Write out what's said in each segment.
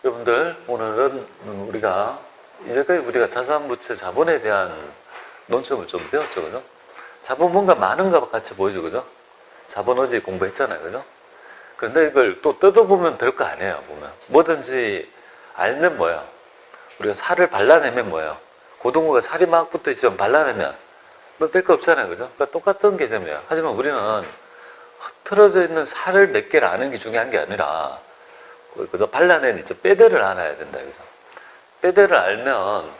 여러분들, 오늘은 이제까지 우리가 자산부채 자본에 대한 논점을 좀 배웠죠, 그죠? 자본 뭔가 많은가 같이 보이죠, 그죠? 자본 어제 공부했잖아요, 그죠? 그런데 이걸 또 뜯어보면 별거 아니에요, 보면. 뭐든지 알면 뭐예요? 우리가 살을 발라내면 뭐예요? 고등어가 살이 막 붙어 있으면 발라내면 뭐 별거 없잖아요, 그죠? 그러니까 똑같은 개념이에요. 하지만 우리는 흐트러져 있는 살을 몇 개를 아는 게 중요한 게 아니라, 그죠? 발라낸 뼈대를 알아야 된다, 그죠? 뼈대를 알면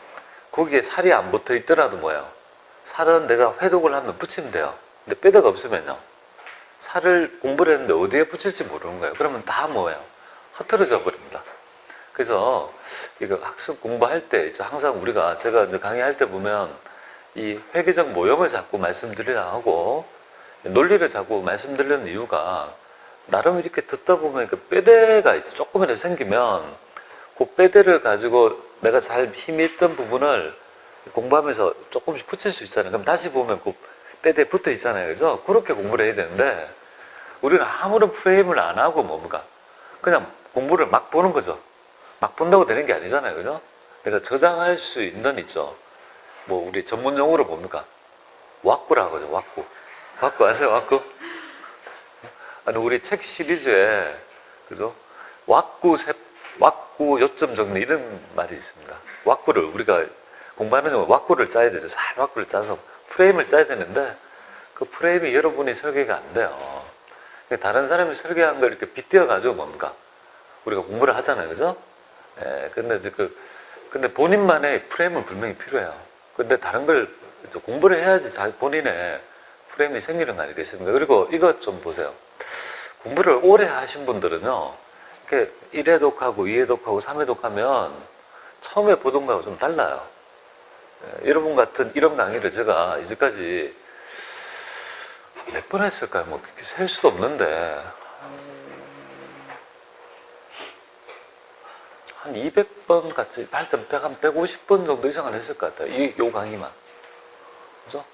거기에 살이 안 붙어 있더라도 뭐예요? 살은 내가 회독을 하면 붙이면 돼요. 근데 뼈대가 없으면요, 살을 공부를 했는데 어디에 붙일지 모르는 거예요. 그러면 다 뭐예요? 흐트러져 버립니다. 그래서 이거 학습 공부할 때 항상 제가 이제 강의할 때 보면 이 회계적 모형을 자꾸 말씀드리려 하고 논리를 자꾸 말씀드리는 이유가, 나름 이렇게 듣다 보면 그 뼈대가 이제 조금이라도 생기면 그 뼈대를 가지고 내가 잘 힘이 있던 부분을 공부하면서 조금씩 붙일 수 있잖아요. 그럼 다시 보면 그 뼈대에 붙어 있잖아요, 그죠? 그렇게 공부를 해야 되는데, 우리는 아무런 프레임을 안 하고 뭡니까? 그냥 공부를 막 보는 거죠. 막 본다고 되는 게 아니잖아요, 그죠? 내가 저장할 수 있는 뭐 우리 전문 용어로 뭡니까? 왁구라고 하죠, 왁구. 왁구 아세요, 왁구? 아니, 우리 책 시리즈에, 그죠? 왁구 요점 정리 이런 말이 있습니다. 왁구를 우리가 공부하는 경우 왁구를 짜야 되죠. 잘 왁구를 짜서 프레임을 짜야 되는데, 그 프레임이 여러분이 설계가 안 돼요. 다른 사람이 설계한 걸 이렇게 빗대어가지고 뭡니까? 우리가 공부를 하잖아요, 그죠? 예, 근데 본인만의 프레임은 분명히 필요해요. 근데 다른 걸 공부를 해야지 본인의 프레임이 생기는 거 아니겠습니까? 그리고 이것 좀 보세요. 공부를 오래 하신 분들은요, 이렇게 1회독하고 2회독하고 3회독하면 처음에 보던 거하고 좀 달라요. 예, 여러분 같은 이런 강의를 제가 이제까지 몇 번 했을까요? 뭐 셀 수도 없는데 한 200번 같이, 하여튼 한 150번 정도 이상은 했을 것 같아요. 요 강의만. 그죠?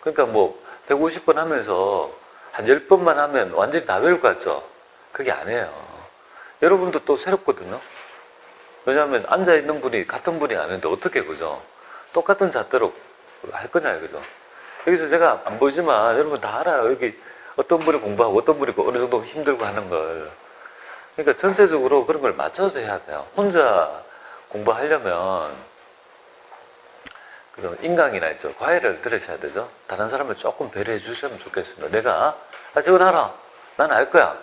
그러니까 뭐 150번 하면서 한 10번만 하면 완전히 다 외울 것 같죠? 그게 아니에요. 여러분도 또 새롭거든요. 왜냐하면 앉아있는 분이 같은 분이 아닌데 어떻게, 그죠? 똑같은 잣대로 할 거냐요, 그죠? 여기서 제가 안 보이지만 여러분 다 알아요. 여기 어떤 분이 공부하고 어떤 분이 어느 정도 힘들고 하는 걸. 그러니까 전체적으로 그런 걸 맞춰서 해야 돼요. 혼자 공부하려면, 그죠? 인강이나 과외를 들으셔야 되죠. 다른 사람을 조금 배려해 주시면 좋겠습니다. 내가, 저건 알아. 난 알 거야.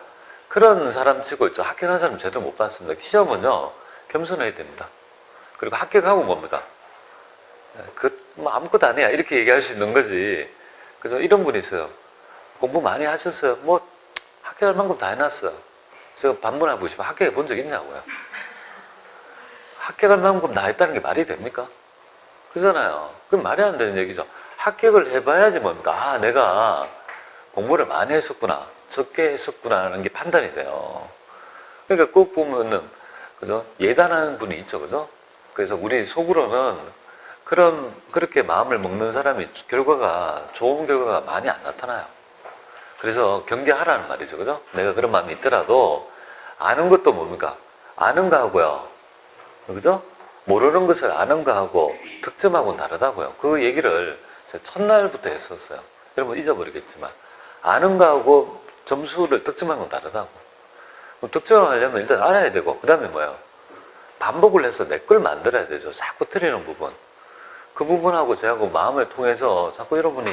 그런 사람 치고 합격한 사람 제대로 못 봤습니다. 시험은요, 겸손해야 됩니다. 그리고 합격하고 뭡니까? 뭐 아무것도 아니야, 이렇게 얘기할 수 있는 거지. 그래서 이런 분이 있어요. 공부 많이 하셨어요. 뭐 합격할 만큼 다 해놨어요. 제가 반문하고 싶어. 합격해 본 적 있냐고요. 합격할 만큼 다 했다는 게 말이 됩니까? 그잖아요. 그건 말이 안 되는 얘기죠. 합격을 해봐야지 뭡니까? 아, 내가 공부를 많이 했었구나, 적게 했었구나 하는 게 판단이 돼요. 그러니까 꼭 보면은, 그죠? 예단하는 분이 있죠, 그죠? 그래서 우리 속으로는 그렇게 마음을 먹는 사람이 좋은 결과가 많이 안 나타나요. 그래서 경계하라는 말이죠, 그죠? 내가 그런 마음이 있더라도 아는 것도 뭡니까? 아는 거하고요, 그죠? 모르는 것을 아는 거하고 득점하고는 다르다고요. 그 얘기를 제가 첫날부터 했었어요. 여러분 잊어버리겠지만, 아는 거하고 점수를 득점하는 건 다르다고. 득점하려면 일단 알아야 되고, 그 다음에 뭐예요? 반복을 해서 내 걸 만들어야 되죠. 자꾸 틀리는 부분. 그 부분하고 제하고 마음을 통해서 자꾸 여러분이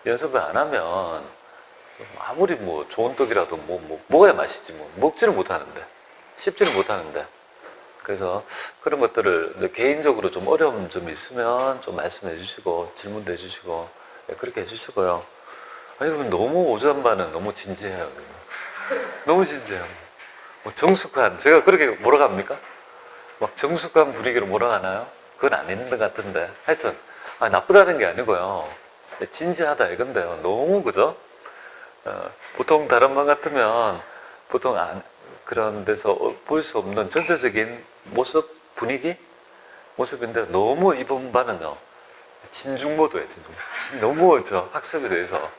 연습을 안 하면, 아무리 뭐 좋은 떡이라도 먹어야 맛있지, 먹지를 못하는데, 씹지를 못하는데. 그래서 그런 것들을 개인적으로 좀 어려움 좀 있으면 좀 말씀해 주시고, 질문도 해 주시고, 그렇게 해 주시고요. 아니, 너무 오전반은 너무 진지해요. 너무 진지해요. 뭐 정숙한, 제가 그렇게 몰아갑니까? 막 정숙한 분위기로 몰아가나요? 그건 아닌 것 같은데. 하여튼, 나쁘다는 게 아니고요. 진지하다 이건데요. 너무, 그죠? 보통 다른 반 같으면 보통 그런 데서 볼 수 없는 전체적인 모습, 분위기? 모습인데, 너무 이번 반은요, 진중모드예요, 진중. 너무 학습에 대해서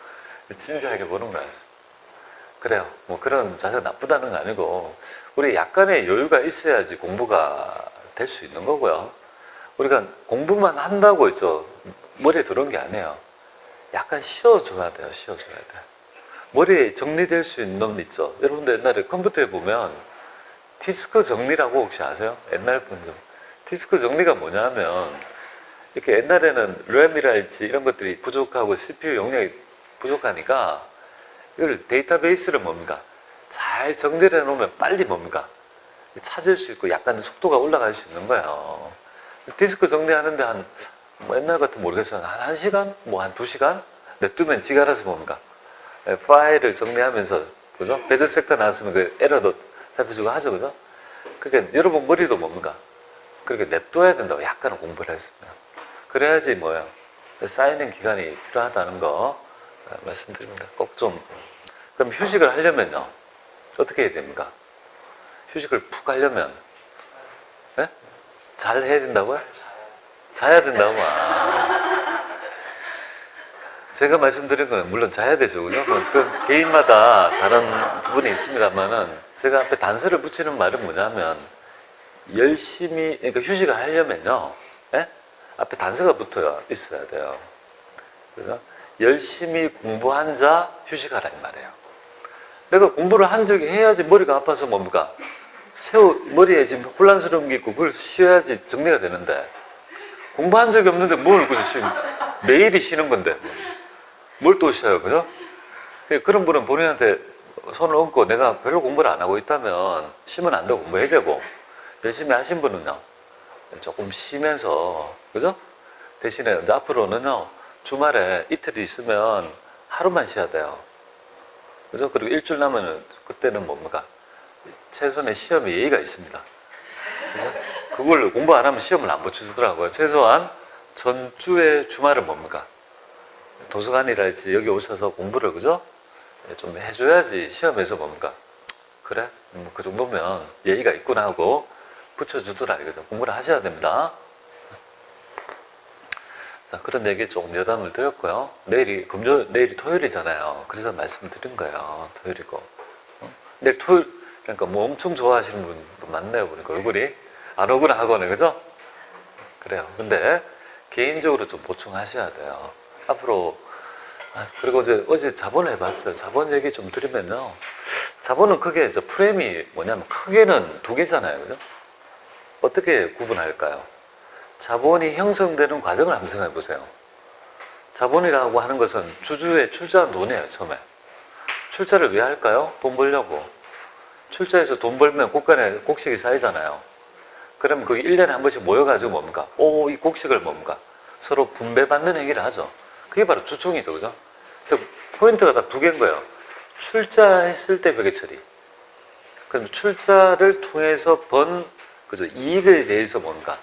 진지하게 보는 거 같습니다. 그래요. 뭐 그런 자세가 나쁘다는 거 아니고 우리 약간의 여유가 있어야지 공부가 될 수 있는 거고요. 우리가 공부만 한다고 있죠. 머리에 들어온 게 아니에요. 약간 쉬어줘야 돼요. 쉬어줘야 돼. 머리에 정리될 수 있는 놈 있죠. 여러분들 옛날에 컴퓨터에 보면 디스크 정리라고 혹시 아세요? 옛날 분들. 디스크 정리가 뭐냐면 이렇게 옛날에는 램이랄지 이런 것들이 부족하고 CPU 용량이 부족하니까 이걸 데이터베이스를 뭡니까? 잘 정리를 해놓으면 빨리 뭡니까? 찾을 수 있고 약간 속도가 올라갈 수 있는 거예요. 디스크 정리하는데 뭐 옛날 같으면 모르겠어요. 한 1시간? 뭐 한 2시간? 냅두면 지가 알아서 뭡니까? 파일을 정리하면서, 그죠? 배드 섹터 나왔으면 그 에러도 살펴주고 하죠, 그죠? 그러니까 여러분 머리도 뭡니까? 그렇게 냅둬야 된다고 약간은 공부를 했습니다. 그래야지 뭐예요? 쌓이는 기간이 필요하다는 거 말씀드립니다. 꼭 좀. 그럼 휴식을 하려면요. 어떻게 해야 됩니까? 휴식을 푹 하려면, 네? 잘 해야 된다고요? 자야 된다고. 제가 말씀드린 건 물론 자야 되죠. 그죠? 그 개인마다 다른 부분이 있습니다만은 제가 앞에 단서를 붙이는 말은 뭐냐면 열심히, 그러니까 휴식을 하려면요. 예? 앞에 단서가 붙어 있어야 돼요. 그래서 열심히 공부한 자 휴식하라는 말이에요. 내가 공부를 한 적이 해야지 머리가 아파서 뭡니까? 머리에 지금 혼란스러운 게 있고 그걸 쉬어야지 정리가 되는데 공부한 적이 없는데 뭘 그래서 매일이 쉬는 건데 뭘 또 쉬어요, 그죠? 그런 분은 본인한테 손을 얹고 내가 별로 공부를 안 하고 있다면 쉬면 안 되고 공부해야 되고 열심히 하신 분은요 조금 쉬면서, 그죠? 대신에 이제 앞으로는요 주말에 이틀 있으면 하루만 쉬어야 돼요, 그죠? 그리고 일주일 남으면 그때는 뭡니까? 최소한의 시험에 예의가 있습니다. 그죠? 그걸 공부 안 하면 시험을 안 붙여주더라고요. 최소한 전주의 주말은 뭡니까? 도서관이랄지 여기 오셔서 공부를, 그죠? 좀 해줘야지 시험에서 뭡니까? 그래? 그 정도면 예의가 있구나 하고 붙여주더라 이거죠. 공부를 하셔야 됩니다. 자, 그런 얘기 조금 여담을 드렸고요. 내일이 토요일이잖아요. 그래서 말씀드린 거예요. 토요일이고. 내일 토요일, 그러니까 뭐 엄청 좋아하시는 분도 많네요. 보니까 얼굴이. 안 오구나 하고는, 그죠? 그래요. 근데 개인적으로 좀 보충하셔야 돼요. 앞으로, 그리고 어제 자본을 해봤어요. 자본 얘기 좀 드리면요. 자본은 크게, 프레임이 뭐냐면 크게는 두 개잖아요. 그죠? 어떻게 구분할까요? 자본이 형성되는 과정을 한번 생각해 보세요. 자본이라고 하는 것은 주주의 출자한 돈이에요, 처음에. 출자를 왜 할까요? 돈 벌려고. 출자해서 돈 벌면 국가 내 곡식이 쌓이잖아요. 그러면 그게 1년에 한 번씩 모여가지고 뭡니까? 이 곡식을 뭡니까? 서로 분배받는 행위를 하죠. 그게 바로 주총이죠, 그죠? 포인트가 다 두 개인 거예요. 출자했을 때 회계 처리. 그럼 출자를 통해서 그죠? 이익에 대해서 뭔가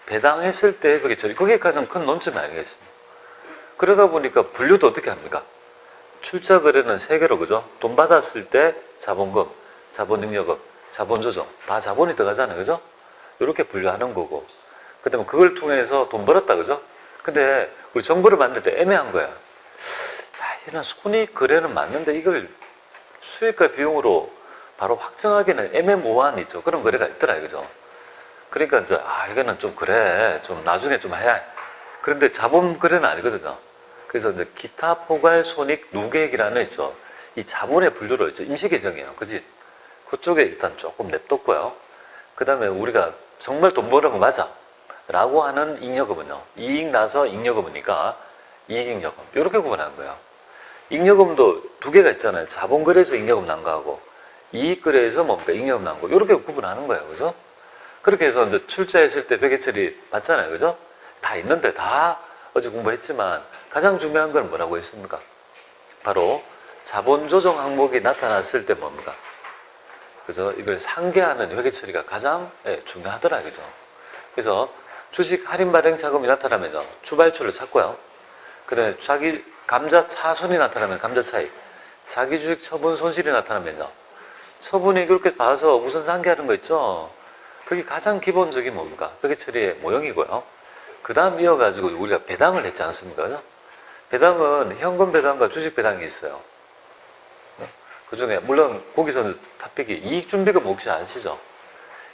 배당했을 때 회계 처리. 그게 가장 큰 논점 아니겠습니까? 그러다 보니까 분류도 어떻게 합니까? 출자 거래는 세 개로, 그죠? 돈 받았을 때 자본금, 자본능력금, 자본조정 다 자본이 들어가잖아요, 그죠? 이렇게 분류하는 거고, 그 다음에 그걸 통해서 돈 벌었다, 그죠? 근데 우리 정보를 만들 때 애매한 거야. 얘는 손익 거래는 맞는데 이걸 수익과 비용으로 바로 확정하기는 애매모호한 있죠. 그런 거래가 있더라, 그죠? 그러니까 이제 이거는 좀 그래, 좀 나중에 좀 해야. 그런데 자본 거래는 아니거든요. 그래서 이제 기타 포괄 손익 누계액이라는 있죠. 이 자본의 분류로 있죠. 임시계정이에요, 그지? 그쪽에 일단 조금 냅뒀고요. 그 다음에 우리가 정말 돈 버는 거 맞아 라고 하는 잉여금은요, 이익 나서 잉여금이니까 이익잉여금 이렇게 구분하는 거예요. 잉여금도 두 개가 있잖아요. 자본거래에서 잉여금 난 거하고 이익거래에서 뭡니까? 잉여금 난 거 이렇게 구분하는 거예요, 그죠? 그렇게 해서 이제 출자했을 때 회계처리 맞잖아요, 그죠? 다 있는데 다 어제 공부했지만 가장 중요한 건 뭐라고 했습니까? 바로 자본조정 항목이 나타났을 때 뭡니까? 그죠? 이걸 상계하는 회계처리가 가장 중요하더라, 그죠? 그래서 주식 할인 발행 자금이 나타나면요, 주발초를 찾고요. 그 다음에 자기 감자 차손이 나타나면 감자 차익, 자기 주식 처분 손실이 나타나면요, 처분이 그렇게 봐서 우선 상계하는 거 있죠? 그게 가장 기본적인 뭡니까? 회계처리의 모형이고요. 그 다음 이어가지고 우리가 배당을 했지 않습니까? 그죠? 배당은 현금 배당과 주식 배당이 있어요. 그 중에, 물론 거기서 탑픽이 이익준비금 혹시 아시죠?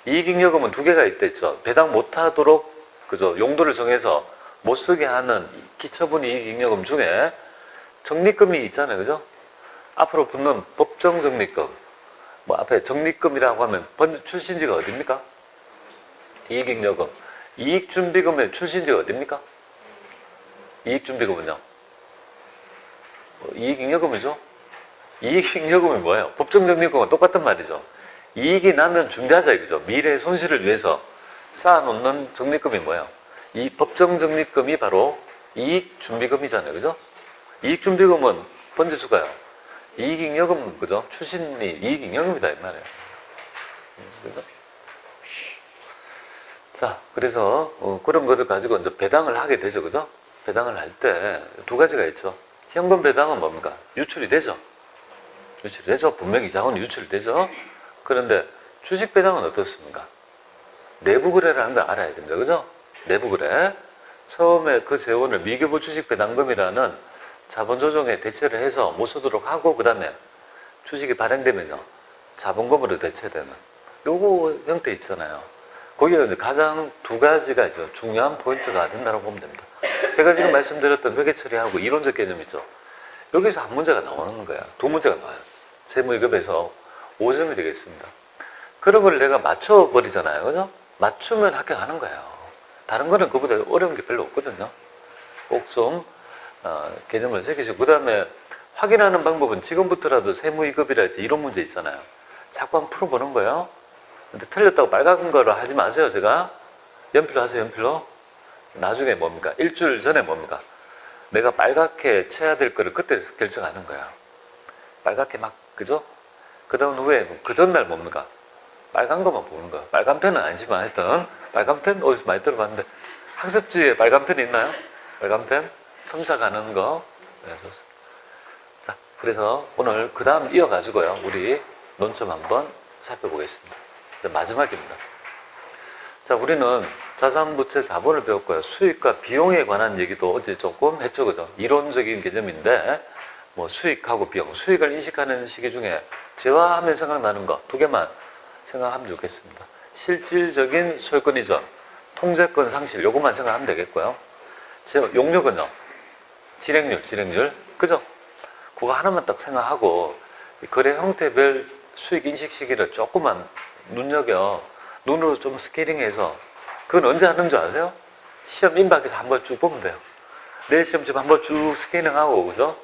이익잉여금은 두 개가 있댔죠. 배당 못하도록, 그죠? 용도를 정해서 못 쓰게 하는 기처분 이익잉여금 중에 적립금이 있잖아요. 그죠? 앞으로 붙는 법정 적립금. 뭐 앞에 적립금이라고 하면 출신지가 어딥니까? 이익잉여금. 이익준비금의 출신지가 어딥니까? 이익준비금은요? 이익잉여금이죠? 이익잉여금이 뭐예요? 법정적립금은 똑같은 말이죠. 이익이 나면 준비하자 이거죠. 미래의 손실을 위해서 쌓아놓는 적립금이 뭐예요? 이 법정적립금이 바로 이익준비금이잖아요. 그죠? 이익준비금은 번지수가요. 이익잉여금, 그죠? 출신이 이익잉여금이다 이 말이에요. 그죠? 자, 그래서 그런 것을 가지고 이제 배당을 하게 되죠. 그죠? 배당을 할 때 두 가지가 있죠. 현금 배당은 뭡니까? 유출이 되죠. 유출이 되죠. 분명히 자원이 유출이 되죠. 그런데 주식 배당은 어떻습니까? 내부 거래라는 걸 알아야 됩니다. 그죠? 내부 거래. 처음에 그 재원을 미교부 주식 배당금이라는 자본 조정에 대체를 해서 못 쓰도록 하고, 그 다음에 주식이 발행되면요, 자본금으로 대체되는 요거 형태 있잖아요. 거기가 이제 가장 두 가지가 있죠. 중요한 포인트가 된다고 보면 됩니다. 제가 지금 말씀드렸던 회계 처리하고 이론적 개념이죠. 여기서 한 문제가 나오는 거야. 두 문제가 나와요. 세무위급에서 5점이 되겠습니다. 그런 걸 내가 맞춰버리잖아요. 그죠? 맞추면 합격하는 거예요. 다른 거는 그보다 어려운 게 별로 없거든요. 꼭 좀 개념을 새기시고, 그 다음에 확인하는 방법은 지금부터라도 세무위급이랄지 이런 문제 있잖아요. 자꾸 한번 풀어보는 거예요. 근데 틀렸다고 빨간 거로 하지 마세요. 제가 연필로 하세요. 연필로. 나중에 뭡니까? 일주일 전에 뭡니까? 내가 빨갛게 쳐야 될 거를 그때 결정하는 거야. 빨갛게 막, 그죠? 그 다음 후에 그 전날 뭡니까? 빨간 것만 보는 거야. 빨간 펜은 아니지만 하여튼 빨간 펜 어디서 많이 들어봤는데, 학습지에 빨간 펜 있나요? 빨간 펜? 첨삭 가는 거. 네, 좋습니다. 자, 그래서 오늘 그 다음 이어가지고요, 우리 논점 한번 살펴보겠습니다. 자, 마지막입니다. 자, 우리는 자산부채 자본을 배웠고요. 수익과 비용에 관한 얘기도 어제 조금 했죠. 그죠? 이론적인 개념인데, 뭐 수익하고 비용, 수익을 인식하는 시기 중에 재화하면 생각나는 거 두 개만 생각하면 좋겠습니다. 실질적인 소유권 이전, 통제권 상실, 요것만 생각하면 되겠고요. 용역은요, 실행률, 그죠? 그거 하나만 딱 생각하고, 거래 형태별 수익 인식 시기를 조금만 눈여겨, 눈으로 좀 스케일링해서, 그건 언제 하는 줄 아세요? 시험 임박해서 한번 쭉 보면 돼요. 내일 시험집 한번 쭉 스케일링하고, 그죠?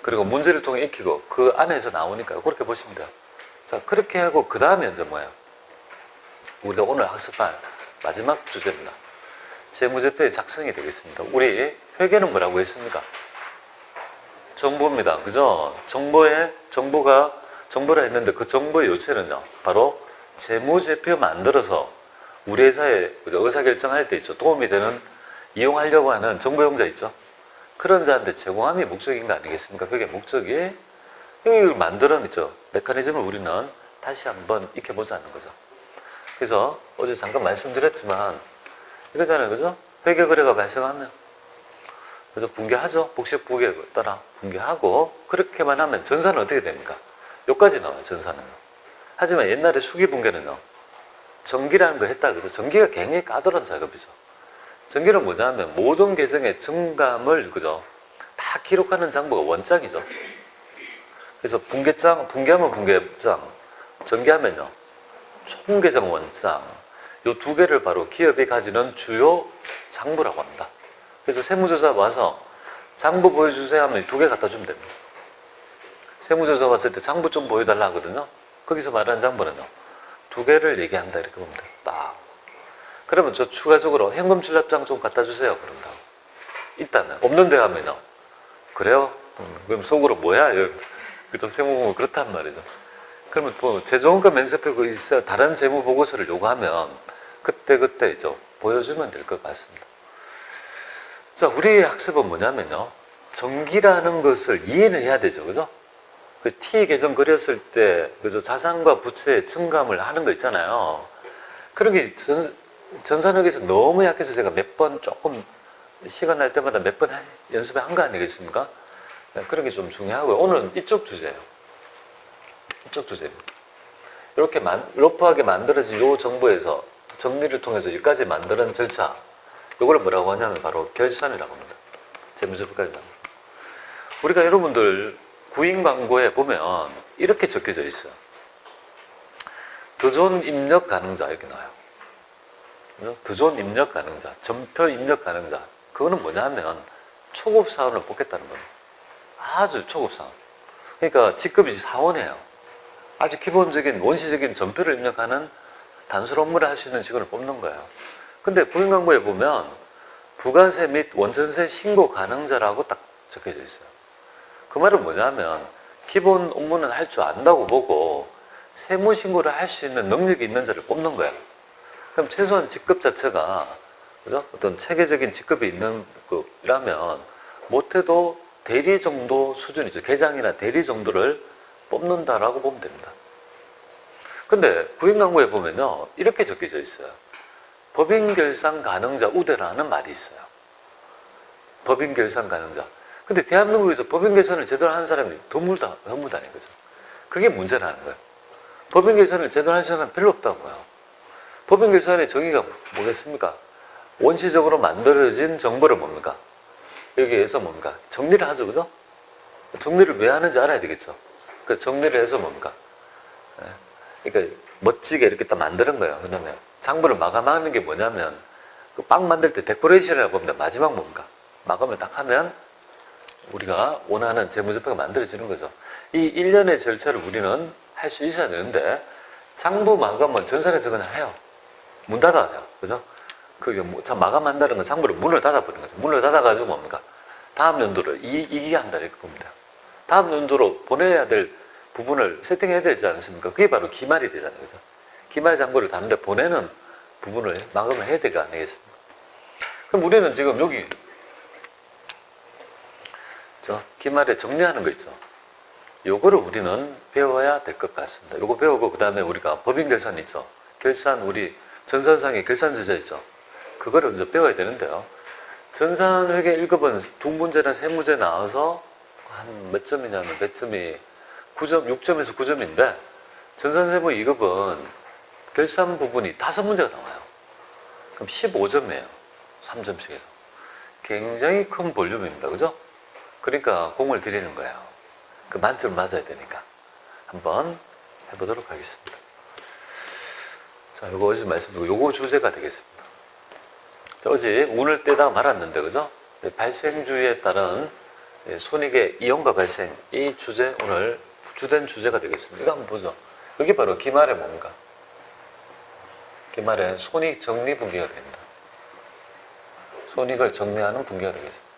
그리고 문제를 통해 익히고, 그 안에서 나오니까 그렇게 보시면 돼요. 자, 그렇게 하고, 그 다음에 이제 뭐예요? 우리가 오늘 학습할 마지막 주제입니다. 재무제표의 작성이 되겠습니다. 우리 회계는 뭐라고 했습니까? 정보입니다. 그죠? 정보라 했는데 그 정보의 요체는요, 바로 재무제표 만들어서 우리 회사에 의사결정할 때 있죠. 도움이 되는, 이용하려고 하는 정보용자 있죠. 그런 자한테 제공함이 목적인 거 아니겠습니까? 그게 목적이, 이걸 만들어냈죠. 메커니즘을 우리는 다시 한번 익혀보자는 거죠. 그래서 어제 잠깐 말씀드렸지만 이거잖아요. 그죠? 회계거래가 발생하면 그래서 붕괴하죠. 복식 붕괴에 따라 붕괴하고, 그렇게만 하면 전사는 어떻게 됩니까? 여기까지 나와요. 전사는. 하지만 옛날에 수기 붕괴는요, 정기라는 걸 했다. 그죠? 정기가 굉장히 까다로운 작업이죠. 정기는 뭐냐면 모든 계정의 증감을, 그죠? 다 기록하는 장부가 원장이죠. 그래서 붕괴하면 붕괴장, 정기하면요, 총계정 원장, 요 두 개를 바로 기업이 가지는 주요 장부라고 합니다. 그래서 세무조사 와서 장부 보여주세요 하면 두 개 갖다 주면 됩니다. 세무조사 왔을 때 장부 좀 보여달라 하거든요. 거기서 말하는 장부는요, 두 개를 얘기한다 이렇게 보면 돼요. 딱. 그러면 저 추가적으로 현금 출납장 좀 갖다 주세요. 그런다. 일단은 없는데 하면요, 그래요? 그럼 속으로 뭐야? 그죠? 세무공은 그렇단 말이죠. 그러면 뭐 재정원가 맹세표가 있어요. 다른 재무 보고서를 요구하면 그때 이제 보여주면 될 것 같습니다. 자, 우리의 학습은 뭐냐면요, 정기라는 것을 이해를 해야 되죠. 그죠? 그 T 계정 그렸을 때, 그죠? 자산과 부채의 증감을 하는 거 있잖아요. 그런 게 전산학에서 너무 약해서 제가 몇 번 조금 시간 날 때마다 몇 번 연습해 한 거 아니겠습니까? 그런 게 좀 중요하고요. 오늘은 이쪽 주제예요. 법적 주제입니다. 이렇게 러프하게 만들어진 요 정보에서 정리를 통해서 여기까지 만드는 절차, 요거를 뭐라고 하냐면 바로 결산이라고 합니다. 재무제표까지 만들어. 우리가 여러분들 구인 광고에 보면 이렇게 적혀져 있어요. 더 좋은 입력 가능자 이렇게 나와요. 더 좋은 입력 가능자, 전표 입력 가능자. 그거는 뭐냐면 초급 사원을 뽑겠다는 겁니다. 아주 초급 사원. 그러니까 직급이 사원이에요. 아주 기본적인 원시적인 전표를 입력하는 단순 업무를 할 수 있는 직원을 뽑는 거예요. 근데 구인 광고에 보면 부가세 및 원전세 신고 가능자라고 딱 적혀져 있어요. 그 말은 뭐냐면 기본 업무는 할 줄 안다고 보고 세무 신고를 할 수 있는 능력이 있는 자를 뽑는 거예요. 그럼 최소한 직급 자체가 그죠? 어떤 체계적인 직급이 있는 거라면 못해도 대리 정도 수준이죠. 계장이나 대리 정도를 뽑는다라고 보면 됩니다. 근데 구인 광고에 보면요 이렇게 적혀져 있어요. 법인 결산 가능자 우대라는 말이 있어요. 법인 결산 가능자. 근데 대한민국에서 법인 결산을 제대로 하는 사람이 드물다는 거죠. 그게 문제라는 거예요. 법인 결산을 제대로 하는 사람은 별로 없다고요. 법인 결산의 정의가 뭐겠습니까? 원시적으로 만들어진 정보를 뭡니까? 여기에서 뭡니까? 정리를 하죠, 그죠? 정리를 왜 하는지 알아야 되겠죠. 그 정리를 해서 뭡니까? 그러니까 멋지게 이렇게 딱 만드는 거예요. 그다음에 장부를 마감하는 게 뭐냐면 그 빵 만들 때 데코레이션이라고 봅니다. 마지막 뭡니까? 마감을 딱 하면 우리가 원하는 재무제표가 만들어지는 거죠. 이 일련의 절차를 우리는 할 수 있어야 되는데 장부 마감은 전산에서 그냥 해요. 문 닫아요. 그죠? 그게 마감한다는 건 장부를 문을 닫아버리는 거죠. 문을 닫아가지고 뭡니까? 다음 연도로 이기한다 이렇게 봅니다. 다음 연도로 보내야 될 부분을 세팅해야 되지 않습니까? 그게 바로 기말이 되잖아요. 그죠? 기말 장부를 다른데 보내는 부분을 마감을 해야 될 거 아니겠습니까? 그럼 우리는 지금 여기 기말에 정리하는 거 있죠. 요거를 우리는 배워야 될 것 같습니다. 요거 배우고 그 다음에 우리가 법인 결산 있죠. 결산 우리 전산상의 결산 제자 있죠. 그거를 먼저 배워야 되는데요. 전산회계 1급은 2문제나 3문제 나와서 한 몇 점이냐면 몇 점이 9점, 6점에서 9점인데 전산세무 2급은 결산 부분이 5문제가 나와요. 그럼 15점이에요. 3점씩 해서. 굉장히 큰 볼륨입니다. 그죠? 그러니까 공을 들이는 거예요. 그 만점 맞아야 되니까. 한번 해보도록 하겠습니다. 자, 요거 어제 말씀드리고 요거 주제가 되겠습니다. 자, 어제 운을 떼다 말았는데, 그죠? 발생주의에 따른 손익의 이용과 발생, 이 주제 오늘 주된 주제가 되겠습니다. 이거 한번 보죠. 여기 바로 기말에 뭡니까? 기말에 손익 정리 분기가 됩니다. 손익을 정리하는 분기가 되겠습니다.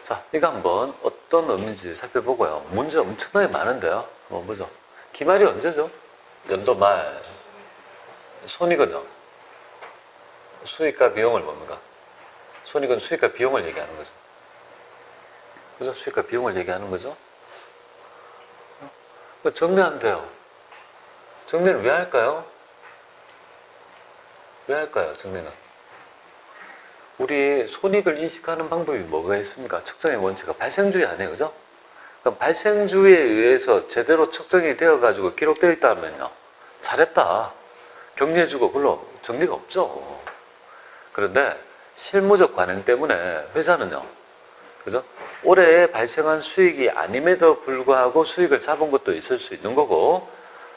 자, 이거 한번 어떤 의미인지 살펴보고요. 문제 엄청나게 많은데요. 한번 보죠. 기말이 언제죠? 연도 말. 손익은요? 수익과 비용을 뭡니까? 손익은 수익과 비용을 얘기하는 거죠. 그죠? 수익과 비용을 얘기하는 거죠. 정리한대요. 정리를 왜 할까요? 왜 할까요? 정리는. 우리 손익을 인식하는 방법이 뭐가 있습니까? 측정의 원칙은 발생주의 아니에요. 그죠? 그럼 발생주의에 의해서 제대로 측정이 되어가지고 기록되어 있다면요. 잘했다. 격려해주고 별로 정리가 없죠. 그런데 실무적 관행 때문에 회사는요. 그죠? 올해 발생한 수익이 아님에도 불구하고 수익을 잡은 것도 있을 수 있는 거고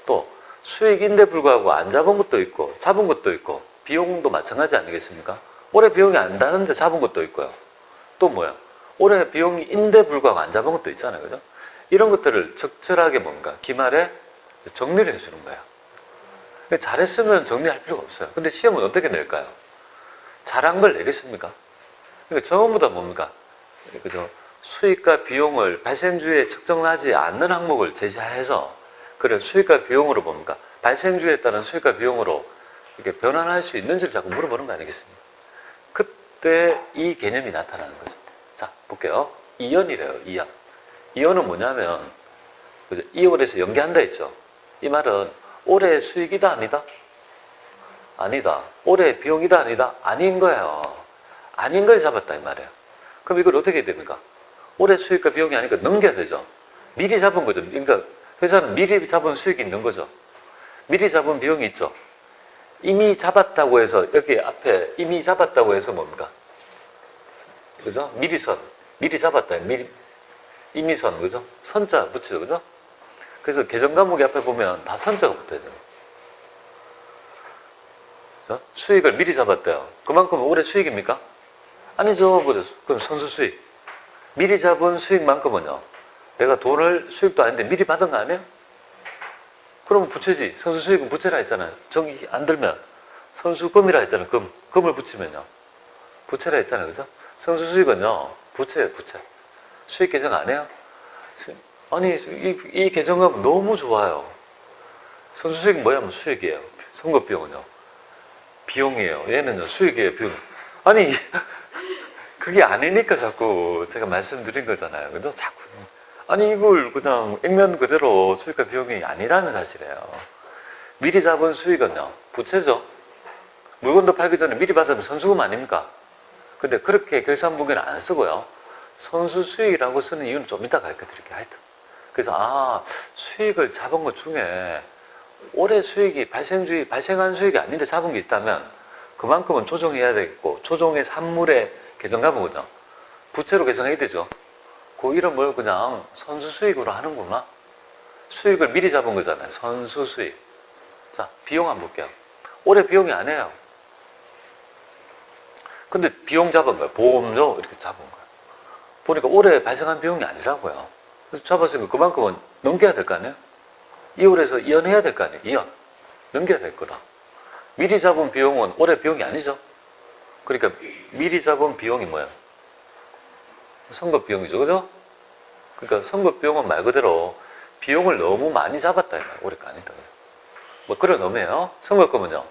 또 수익인데 불구하고 안 잡은 것도 있고 잡은 것도 있고 비용도 마찬가지 아니겠습니까? 올해 비용이 안 나는데 잡은 것도 있고요. 또 뭐야? 올해 비용이 인데 불구하고 안 잡은 것도 있잖아요. 그죠? 이런 것들을 적절하게 뭔가 기말에 정리를 해주는 거야. 잘했으면 정리할 필요가 없어요. 근데 시험은 어떻게 낼까요? 잘한 걸 내겠습니까? 그러니까 전부 다 뭡니까? 그죠? 수익과 비용을 발생주에 측정하지 않는 항목을 제시해서 그래 수익과 비용으로 뭡니까? 발생주에 따른 수익과 비용으로 이렇게 변환할 수 있는지를 자꾸 물어보는 거 아니겠습니까? 그때 이 개념이 나타나는 거죠. 자, 볼게요. 이연이래요. 이연. 이연은 뭐냐면 그죠? 2월에서 연계한다 했죠. 이 말은 올해 수익이다 아니다? 아니다. 올해 비용이다 아니다? 아닌 거예요. 아닌 걸 잡았다 이 말이에요. 그럼 이걸 어떻게 해야 됩니까? 올해 수익과 비용이 아니니까 넘겨야 되죠. 미리 잡은 거죠. 그러니까 회사는 미리 잡은 수익이 있는 거죠. 미리 잡은 비용이 있죠. 이미 잡았다고 해서 여기 앞에 이미 잡았다고 해서 뭡니까? 그죠? 미리 잡았다. 이미선, 그죠? 선자 붙이죠, 그죠? 그래서 계정 과목이 앞에 보면 다 선자가 붙어야 돼요. 그죠? 수익을 미리 잡았대요. 그만큼 올해 수익입니까? 아니죠. 그럼 선수 수익. 미리 잡은 수익만큼은요. 내가 돈을 수익도 아닌데 미리 받은 거 아니에요? 그러면 부채지. 선수 수익은 부채라 했잖아요. 정이 안 들면 선수금이라 했잖아요. 금을 붙이면요. 부채라 했잖아요. 그죠? 선수 수익은요. 부채예요. 부채. 수익 계정 안 해요? 아니 이 계정은 너무 좋아요. 선수 수익 뭐냐면 수익이에요. 선거 비용은요. 비용이에요. 얘는요. 수익이에요. 비용. 아니 그게 아니니까 자꾸 제가 말씀드린 거잖아요. 그죠? 자꾸 아니 이걸 그냥 액면 그대로 수익과 비용이 아니라는 사실이에요. 미리 잡은 수익은요. 부채죠. 물건도 팔기 전에 미리 받으면 선수금 아닙니까? 근데 그렇게 결산분기는 안 쓰고요. 선수 수익이라고 쓰는 이유는 좀 이따 가르쳐 드릴게요. 하여튼. 그래서 수익을 잡은 것 중에 올해 수익이 발생한 수익이 아닌데 잡은 게 있다면 그만큼은 조정해야 되겠고 조정의 산물의 계정 과목은요. 부채로 계산해야 되죠. 그 이름을 그냥 선수 수익으로 하는구나. 수익을 미리 잡은 거잖아요. 선수 수익. 자, 비용 한번 볼게요. 올해 비용이 아니에요. 근데 비용 잡은 거예요. 보험료 이렇게 잡은 거예요. 보니까 올해 발생한 비용이 아니라고요. 그래서 잡았으니까 그만큼은 넘겨야 될 거 아니에요? 2월에서 이연해야 될 거 아니에요? 이연. 넘겨야 될 거다. 미리 잡은 비용은 올해 비용이 아니죠. 그러니까 미리 잡은 비용이 뭐예요? 선거 비용이죠. 그죠? 그러니까 선거 비용은 말 그대로 비용을 너무 많이 잡았다. 올해 거 아니다. 뭐 그런 의미예요. 선거금은요.